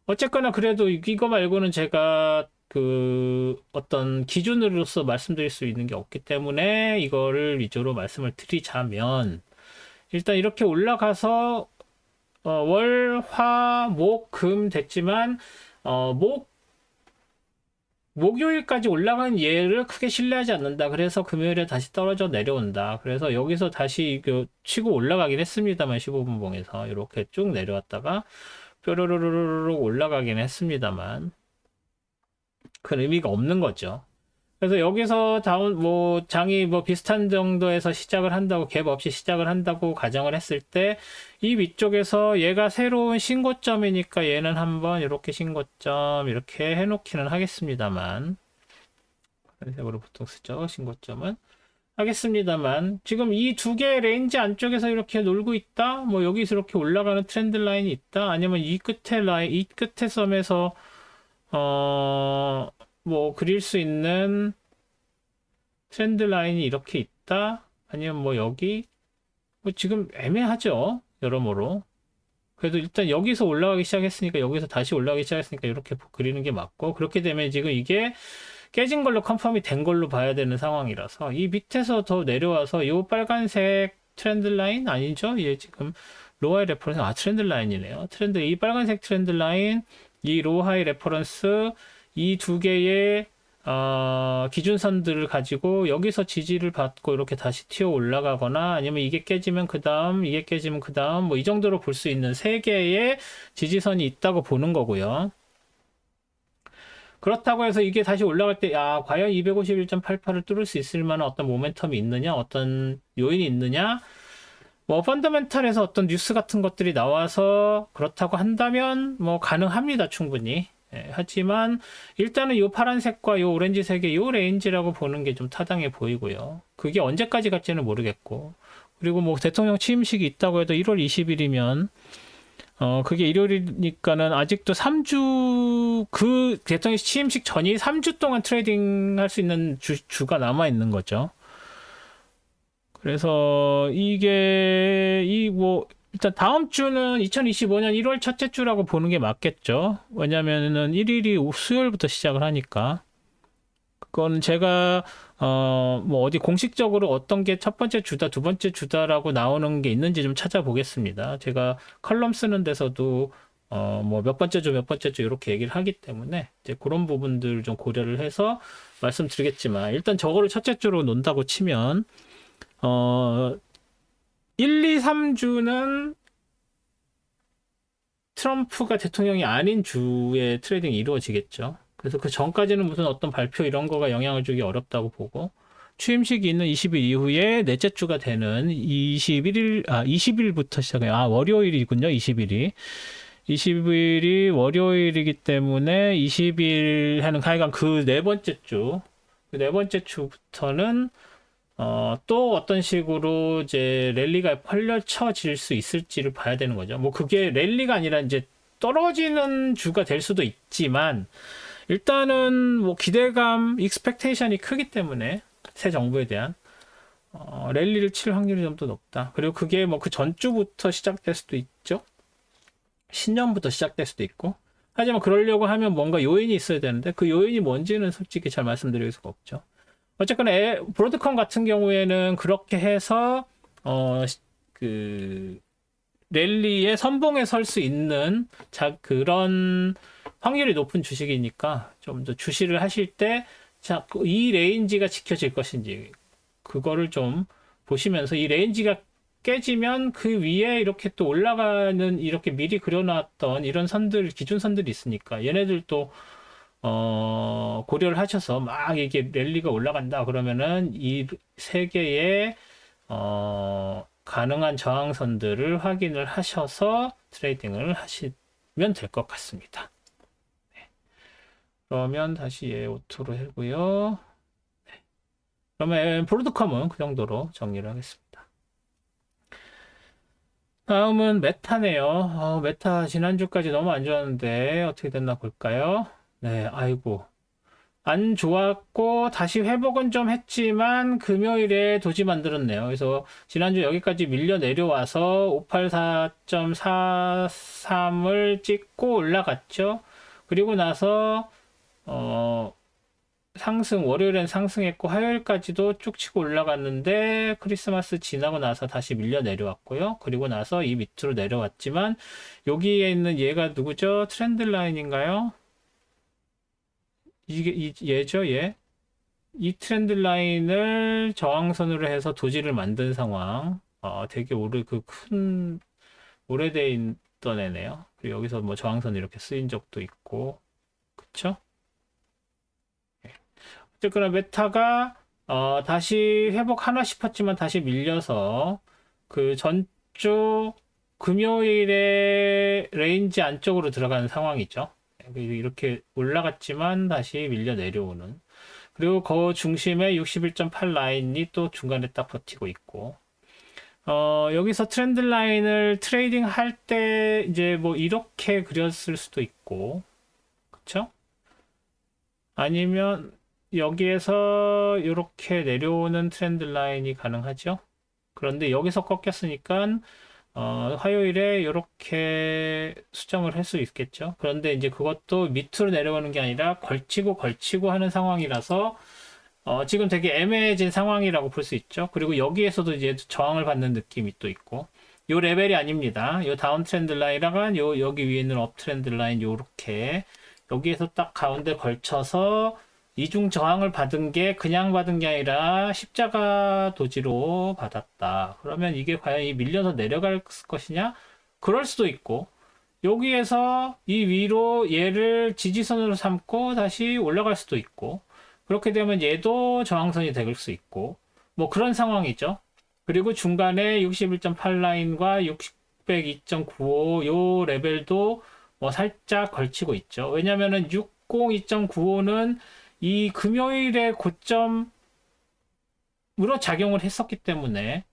[SPEAKER 1] 어쨌거나 그래도 이거 말고는 제가 그 어떤 기준으로서 말씀드릴 수 있는 게 없기 때문에 이거를 위주로 말씀을 드리자면 일단 이렇게 올라가서 월, 화, 목, 금 됐지만 목요일까지 올라간 얘를 크게 신뢰하지 않는다. 그래서 금요일에 다시 떨어져 내려온다. 그래서 여기서 다시 치고 올라가긴 했습니다만 15분 봉에서 이렇게 쭉 내려왔다가 뾰로로로로 올라가긴 했습니다만 큰 의미가 없는 거죠. 그래서 여기서 다운 장이 비슷한 정도에서 시작을 한다고 갭 없이 시작을 한다고 가정을 했을 때 이 위쪽에서 얘가 새로운 신고점이니까 얘는 한번 이렇게 신고점 이렇게 해놓기는 하겠습니다만 그런 색으로 보통 쓰죠. 신고점은 하겠습니다만 지금 이 두 개의 레인지 안쪽에서 이렇게 놀고 있다. 여기서 이렇게 올라가는 트렌드 라인이 있다. 아니면 이 끝에 이 끝에 섬에서 그릴 수 있는 트렌드 라인이 이렇게 있다. 아니면 여기 지금 애매하죠. 여러모로. 그래도 일단 여기서 올라가기 시작했으니까 여기서 다시 올라가기 시작했으니까 이렇게 그리는 게 맞고 그렇게 되면 지금 이게 깨진 걸로 컨펌이 된 걸로 봐야 되는 상황이라서 이 밑에서 더 내려와서 이 빨간색 트렌드 라인 아니죠? 얘 지금 로하이 레퍼런스 트렌드 라인이네요. 이 빨간색 트렌드 라인 이 로하이 레퍼런스 이 두 개의 기준선들을 가지고 여기서 지지를 받고 이렇게 다시 튀어 올라가거나 아니면 이게 깨지면 그 다음 이게 깨지면 그 다음 이 정도로 볼 수 있는 세 개의 지지선이 있다고 보는 거고요. 그렇다고 해서 이게 다시 올라갈 때 과연 251.88을 뚫을 수 있을 만한 어떤 모멘텀이 있느냐 어떤 요인이 있느냐 펀더멘탈에서 어떤 뉴스 같은 것들이 나와서 그렇다고 한다면 가능합니다 충분히. 하지만 일단은 이 파란색과 이 오렌지색의 이 레인지라고 보는 게 좀 타당해 보이고요. 그게 언제까지 갈지는 모르겠고 그리고 대통령 취임식이 있다고 해도 1월 20일이면 그게 일요일이니까는 아직도 3주 그 대통령 취임식 전이 3주 동안 트레이딩 할 수 있는 주가 남아 있는 거죠. 그래서 이게 일단 다음 주는 2025년 1월 첫째 주라고 보는 게 맞겠죠. 왜냐면은 1일이 수요일부터 시작을 하니까. 그건 제가 어디 공식적으로 어떤 게 첫 번째 주다, 두 번째 주다라고 나오는 게 있는지 좀 찾아보겠습니다. 제가 컬럼 쓰는 데서도 몇 번째 주, 몇 번째 주 이렇게 얘기를 하기 때문에 이제 그런 부분들 좀 고려를 해서 말씀드리겠지만 일단 저거를 첫째 주로 논다고 치면 1, 2, 3주는 트럼프가 대통령이 아닌 주에 트레이딩이 이루어지겠죠. 그래서 그 전까지는 무슨 어떤 발표 이런 거가 영향을 주기 어렵다고 보고 취임식이 있는 20일 이후에 넷째 주가 되는 20일부터 시작해요. 월요일이군요. 20일이 월요일이기 때문에 20일 하는 하여간 그 네 번째 주, 그 네 번째 주부터는 또 어떤 식으로 이제 랠리가 펼쳐질 수 있을지를 봐야 되는 거죠. 그게 랠리가 아니라 이제 떨어지는 주가 될 수도 있지만 일단은 기대감, 익스펙테이션이 크기 때문에 새 정부에 대한 랠리를 칠 확률이 좀 더 높다. 그리고 그게 그 전주부터 시작될 수도 있죠. 신년부터 시작될 수도 있고. 하지만 그러려고 하면 뭔가 요인이 있어야 되는데 그 요인이 뭔지는 솔직히 잘 말씀드릴 수가 없죠. 어쨌거나 브로드컴 같은 경우에는 그렇게 해서 그 랠리의 선봉에 설 수 있는 그런 확률이 높은 주식이니까 좀 더 주시를 하실 때 이 레인지가 지켜질 것인지 그거를 좀 보시면서 이 레인지가 깨지면 그 위에 이렇게 또 올라가는 이렇게 미리 그려놨던 이런 기준선들이 있으니까 얘네들도 고려를 하셔서 막 이게 랠리가 올라간다 그러면은 이 세 개의 가능한 저항선들을 확인을 하셔서 트레이딩을 하시면 될 것 같습니다. 네. 그러면 다시 오토로 하고요. 그러면 브로드컴은 그 정도로 정리를 하겠습니다. 다음은 메타네요. 메타 지난주까지 너무 안 좋았는데 어떻게 됐나 볼까요? 네, 아이고. 안 좋았고 다시 회복은 좀 했지만 금요일에 도지 만들었네요. 그래서 지난주 여기까지 밀려 내려와서 584.43을 찍고 올라갔죠. 그리고 나서 상승, 월요일엔 상승했고, 화요일까지도 쭉 치고 올라갔는데, 크리스마스 지나고 나서 다시 밀려 내려왔고요. 그리고 나서 이 밑으로 내려왔지만, 여기에 있는 얘가 누구죠? 트렌드 라인인가요? 얘죠, 얘. 이 트렌드 라인을 저항선으로 해서 도지를 만든 상황. 되게 오래돼 있던 애네요. 그리고 여기서 뭐 저항선 이렇게 쓰인 적도 있고, 그쵸? 어쨌거나 메타가 다시 회복하나 싶었지만 다시 밀려서 그 전주 금요일에 레인지 안쪽으로 들어가는 상황이죠. 이렇게 올라갔지만 다시 밀려 내려오는. 그리고 그 중심에 61.8 라인이 또 중간에 딱 버티고 있고. 여기서 트렌드 라인을 트레이딩 할 때 이제 뭐 이렇게 그렸을 수도 있고. 그쵸? 아니면 여기에서 이렇게 내려오는 트렌드 라인이 가능하죠. 그런데 여기서 꺾였으니까 화요일에 이렇게 수정을 할 수 있겠죠. 그런데 이제 그것도 밑으로 내려오는 게 아니라 걸치고 하는 상황이라서 지금 되게 애매해진 상황이라고 볼 수 있죠. 그리고 여기에서도 이제 저항을 받는 느낌이 또 있고 요 레벨이 아닙니다. 요 다운 트렌드 라인이랑 여기 위에 있는 업 트렌드 라인 요렇게 여기에서 딱 가운데 걸쳐서 이중 저항을 받은 게 그냥 받은 게 아니라 십자가 도지로 받았다. 그러면 이게 과연 이 밀려서 내려갈 것이냐? 그럴 수도 있고, 여기에서 이 위로 얘를 지지선으로 삼고 다시 올라갈 수도 있고, 그렇게 되면 얘도 저항선이 될 수 있고, 뭐 그런 상황이죠. 그리고 중간에 61.8 라인과 602.95 요 레벨도 뭐 살짝 걸치고 있죠. 왜냐면은 602.95는 이 금요일의 고점으로 작용을 했었기 때문에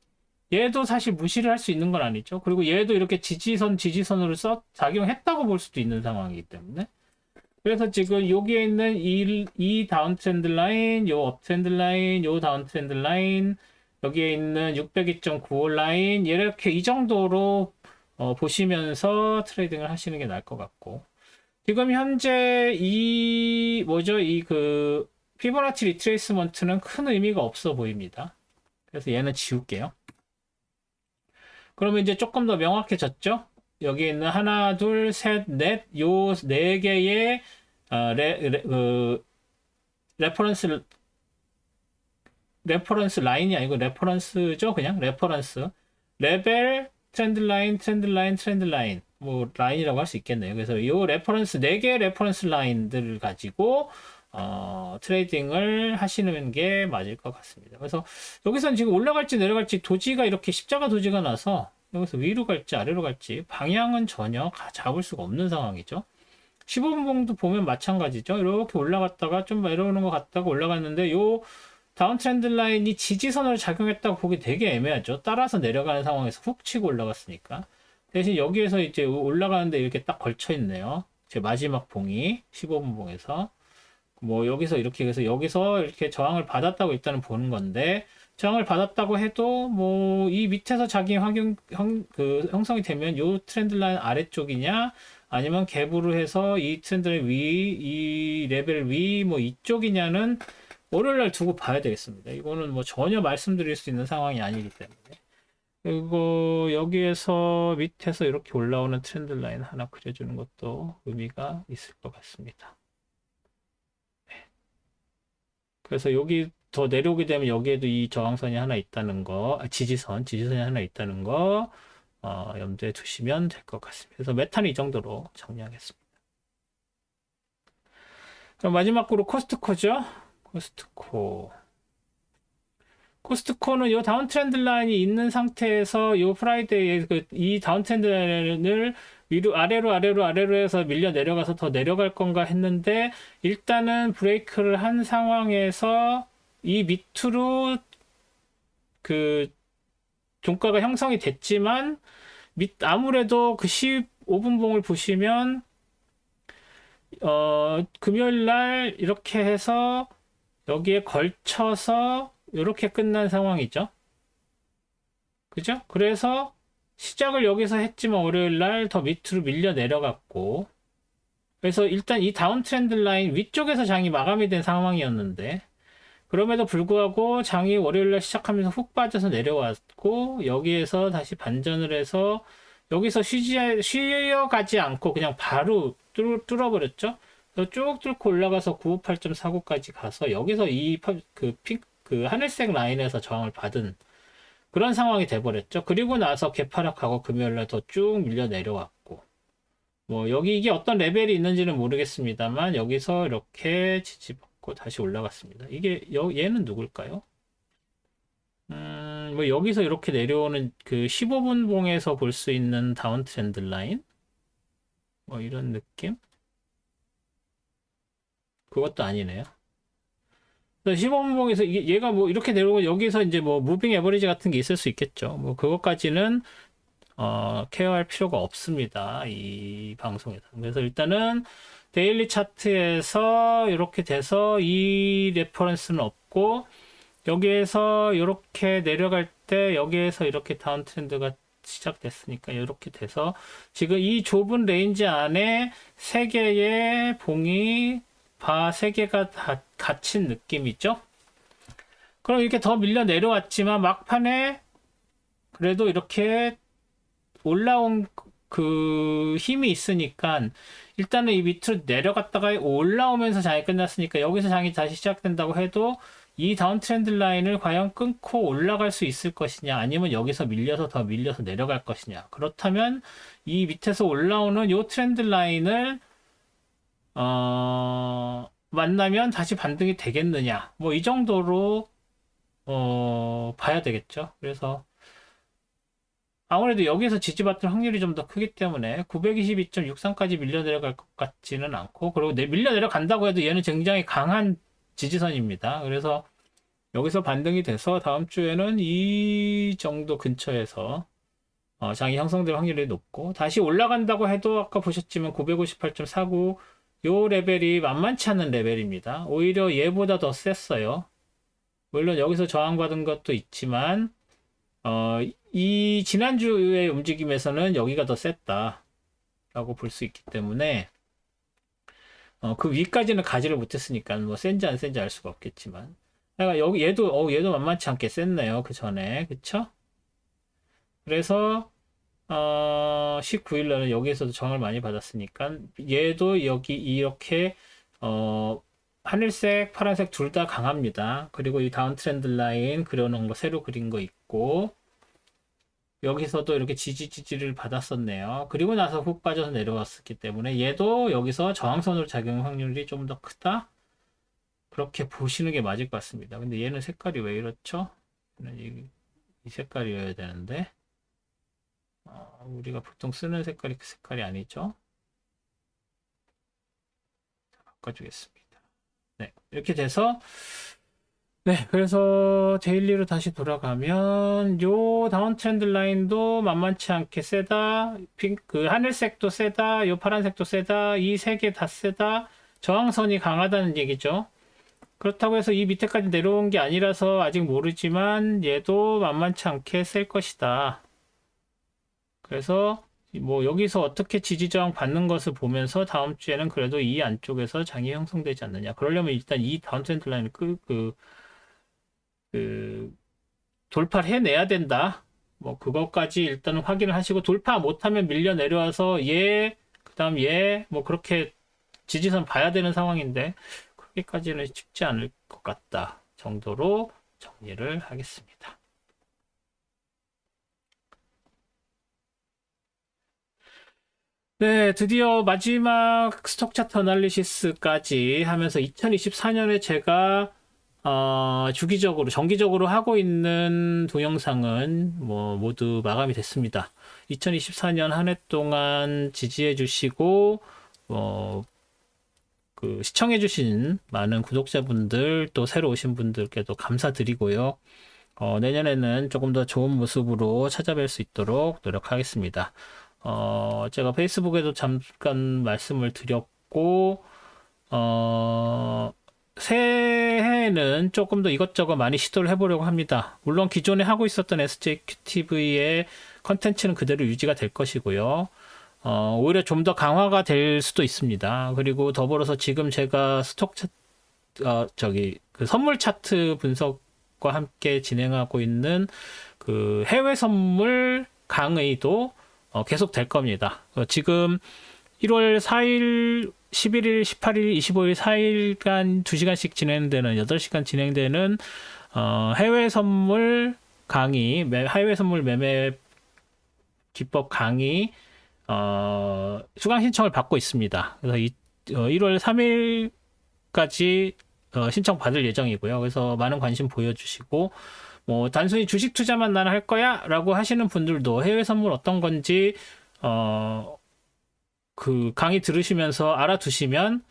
[SPEAKER 1] 얘도 사실 무시를 할 수 있는 건 아니죠. 그리고 얘도 이렇게 지지선으로 작용했다고 볼 수도 있는 상황이기 때문에. 그래서 지금 여기에 있는 이 다운 트렌드 라인, 요 업 트렌드 라인, 요 다운 트렌드 라인, 여기에 있는 602.95 라인, 이렇게 이 정도로 보시면서 트레이딩을 하시는 게 나을 것 같고. 지금 현재 피보나치 리트레이스먼트는 큰 의미가 없어 보입니다. 그래서 얘는 지울게요. 그러면 이제 조금 더 명확해졌죠? 여기 있는 하나, 둘, 셋, 넷, 요 네 개의 레퍼런스 라인이 아니고 레퍼런스죠? 그냥 레퍼런스. 레벨, 트렌드 라인, 트렌드 라인, 트렌드 라인. 뭐 라인이라고 할 수 있겠네요. 그래서 이 레퍼런스 4개의 레퍼런스 라인들을 가지고 트레이딩을 하시는 게 맞을 것 같습니다. 그래서 여기서는 지금 올라갈지 내려갈지 도지가 이렇게 십자가 도지가 나서 여기서 위로 갈지 아래로 갈지 방향은 전혀 잡을 수가 없는 상황이죠. 15분봉도 보면 마찬가지죠. 이렇게 올라갔다가 좀 내려오는 것 같다가 올라갔는데 요 다운 트렌드 라인이 지지선으로 작용했다고 보기 되게 애매하죠. 따라서 내려가는 상황에서 훅 치고 올라갔으니까. 대신 여기에서 이제 올라가는데 이렇게 딱 걸쳐 있네요. 제 마지막 봉이 15분 봉에서 뭐 여기서 이렇게 해서 여기서 이렇게 저항을 받았다고 일단은 보는 건데 저항을 받았다고 해도 뭐 이 밑에서 자기 형성이 되면 요 트렌드 라인 아래쪽이냐 아니면 갭으로 해서 이 트렌드 라인 이 레벨 위 뭐 이쪽이냐는 월요일날 두고 봐야 되겠습니다. 이거는 뭐 전혀 말씀드릴 수 있는 상황이 아니기 때문에. 그리고 여기에서 밑에서 이렇게 올라오는 트렌드 라인 하나 그려주는 것도 의미가 있을 것 같습니다. 네. 그래서 여기 더 내려오게 되면 여기에도 이 저항선이 하나 있다는 거, 지지선이 하나 있다는 거 염두에 두시면 될 것 같습니다. 그래서 메타는 이 정도로 정리하겠습니다. 그럼 마지막으로 코스트코죠. 코스트코는 이 다운 트렌드 라인이 있는 상태에서 이 프라이데이에 이 다운 트렌드 라인을 위로 아래로 해서 밀려 내려가서 더 내려갈 건가 했는데 일단은 브레이크를 한 상황에서 이 밑으로 그 종가가 형성이 됐지만 아무래도 그 15분봉을 보시면 금요일 날 이렇게 해서 여기에 걸쳐서 이렇게 끝난 상황이죠. 그죠? 그래서 시작을 여기서 했지만 월요일 날 더 밑으로 밀려 내려갔고, 그래서 일단 이 다운 트렌드 라인 위쪽에서 장이 마감이 된 상황이었는데, 그럼에도 불구하고 장이 월요일 날 시작하면서 훅 빠져서 내려왔고, 여기에서 다시 반전을 해서 여기서 쉬어가지 않고 그냥 바로 뚫어버렸죠. 그래서 쭉 뚫고 올라가서 958.49까지 가서 여기서 그 하늘색 라인에서 저항을 받은 그런 상황이 돼버렸죠. 그리고 나서 개파락하고 금요일날 더 쭉 밀려 내려왔고, 뭐 여기 이게 어떤 레벨이 있는지는 모르겠습니다만 여기서 이렇게 지지받고 다시 올라갔습니다. 이게 얘는 누굴까요? 뭐 여기서 이렇게 내려오는 그 15분 봉에서 볼 수 있는 다운 트렌드 라인, 뭐 이런 느낌? 그것도 아니네요. 15분 봉에서 얘가 뭐 이렇게 내려오고 여기서 이제 뭐 무빙 에버리지 같은 게 있을 수 있겠죠. 뭐 그것까지는 케어할 필요가 없습니다. 이 방송에서. 그래서 일단은 데일리 차트에서 이렇게 돼서 이 레퍼런스는 없고, 여기에서 이렇게 내려갈 때 여기에서 이렇게 다운 트렌드가 시작됐으니까 이렇게 돼서 지금 이 좁은 레인지 안에 세 개의 봉이 세 개가 다 갇힌 느낌이죠. 그럼 이렇게 더 밀려 내려왔지만 막판에 그래도 이렇게 올라온 그 힘이 있으니까 일단은 이 밑으로 내려갔다가 올라오면서 장이 끝났으니까 여기서 장이 다시 시작된다고 해도 이 다운 트렌드 라인을 과연 끊고 올라갈 수 있을 것이냐, 아니면 여기서 밀려서 더 밀려서 내려갈 것이냐. 그렇다면 이 밑에서 올라오는 이 트렌드 라인을 만나면 다시 반등이 되겠느냐, 뭐 이 정도로 봐야 되겠죠. 그래서 아무래도 여기서 지지받을 확률이 좀 더 크기 때문에 922.63까지 밀려 내려갈 것 같지는 않고, 그리고 밀려 내려간다고 해도 얘는 굉장히 강한 지지선입니다. 그래서 여기서 반등이 돼서 다음 주에는 이 정도 근처에서 장이 형성될 확률이 높고, 다시 올라간다고 해도 아까 보셨지만 958.49 요 레벨이 만만치 않은 레벨입니다. 오히려 얘보다 더 셌어요. 물론 여기서 저항받은 것도 있지만 이 지난주의 움직임에서는 여기가 더 셌다 라고 볼 수 있기 때문에 그 위까지는 가지를 못했으니까 뭐 센지 안 센지 알 수가 없겠지만, 그러니까 여기 얘도 만만치 않게 셌네요. 그 전에. 그쵸? 그래서 19일날은 여기에서도 저항을 많이 받았으니까 얘도 여기 이렇게 하늘색, 파란색 둘 다 강합니다. 그리고 이 다운 트렌드 라인 그려놓은 거 새로 그린 거 있고, 여기서도 이렇게 지지를 받았었네요. 그리고 나서 훅 빠져서 내려왔었기 때문에 얘도 여기서 저항선으로 작용 확률이 좀 더 크다, 그렇게 보시는 게 맞을 것 같습니다. 근데 얘는 색깔이 왜 이렇죠? 이 색깔이어야 되는데 우리가 보통 쓰는 색깔이 그 색깔이 아니죠. 바꿔주겠습니다. 네, 이렇게 돼서, 네, 그래서 데일리로 다시 돌아가면 요 다운 트렌드 라인도 만만치 않게 세다, 그 하늘색도 세다, 요 파란색도 세다, 이 세 개 다 세다, 저항선이 강하다는 얘기죠. 그렇다고 해서 이 밑에까지 내려온 게 아니라서 아직 모르지만 얘도 만만치 않게 셀 것이다. 그래서 뭐 여기서 어떻게 지지저항 받는 것을 보면서 다음 주에는 그래도 이 안쪽에서 장이 형성되지 않느냐. 그러려면 일단 이 다운 트렌드 라인을 돌파를 해내야 된다. 뭐 그것까지 일단은 확인을 하시고, 돌파 못하면 밀려 내려와서 그다음 뭐 그렇게 지지선 봐야 되는 상황인데 그렇게까지는 쉽지 않을 것 같다 정도로 정리를 하겠습니다. 네, 드디어 마지막 스톡 차트 어널리시스까지 하면서 2024년에 제가 정기적으로 하고 있는 동영상은 뭐 모두 마감이 됐습니다. 2024년 한 해 동안 지지해 주시고 시청해주신 많은 구독자분들 또 새로 오신 분들께도 감사드리고요. 내년에는 조금 더 좋은 모습으로 찾아뵐 수 있도록 노력하겠습니다. 제가 페이스북에도 잠깐 말씀을 드렸고, 새해에는 조금 더 이것저것 많이 시도를 해보려고 합니다. 물론 기존에 하고 있었던 SJQTV의 컨텐츠는 그대로 유지가 될 것이고요. 오히려 좀 더 강화가 될 수도 있습니다. 그리고 더불어서 지금 제가 그 선물 차트 분석과 함께 진행하고 있는 그 해외 선물 강의도 계속 될 겁니다. 지금 1월 4일, 11일, 18일, 25일 4일간 2시간씩 진행되는 8시간 진행되는 해외 선물 강의, 해외 선물 매매 기법 강의 수강 신청을 받고 있습니다. 그래서 1월 3일까지 신청 받을 예정이고요. 그래서 많은 관심 보여주시고, 뭐 단순히 주식 투자만 나는 할 거야 라고 하시는 분들도 해외 선물 어떤 건지 그 강의 들으시면서 알아두시면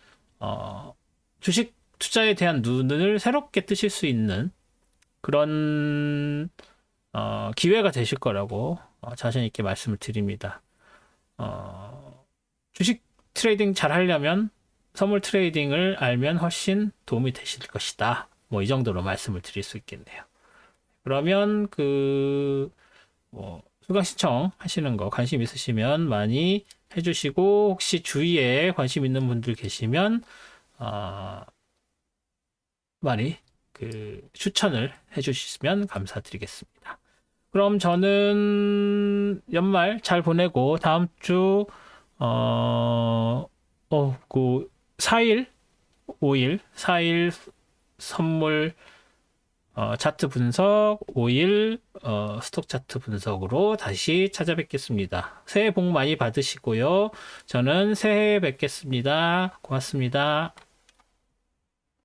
[SPEAKER 1] 주식 투자에 대한 눈을 새롭게 뜨실 수 있는 그런 기회가 되실 거라고 자신 있게 말씀을 드립니다. 주식 트레이딩 잘 하려면 선물 트레이딩을 알면 훨씬 도움이 되실 것이다. 뭐 이 정도로 말씀을 드릴 수 있겠네요. 그러면 수강 신청 하시는 거 관심 있으시면 많이 해주시고, 혹시 주위에 관심 있는 분들 계시면 많이 추천을 해주시면 감사드리겠습니다. 그럼 저는 연말 잘 보내고 다음 주 4일, 5일, 4일 선물 차트 분석, 5일 스톡 차트 분석으로 다시 찾아뵙겠습니다. 새해 복 많이 받으시고요. 저는 새해에 뵙겠습니다. 고맙습니다.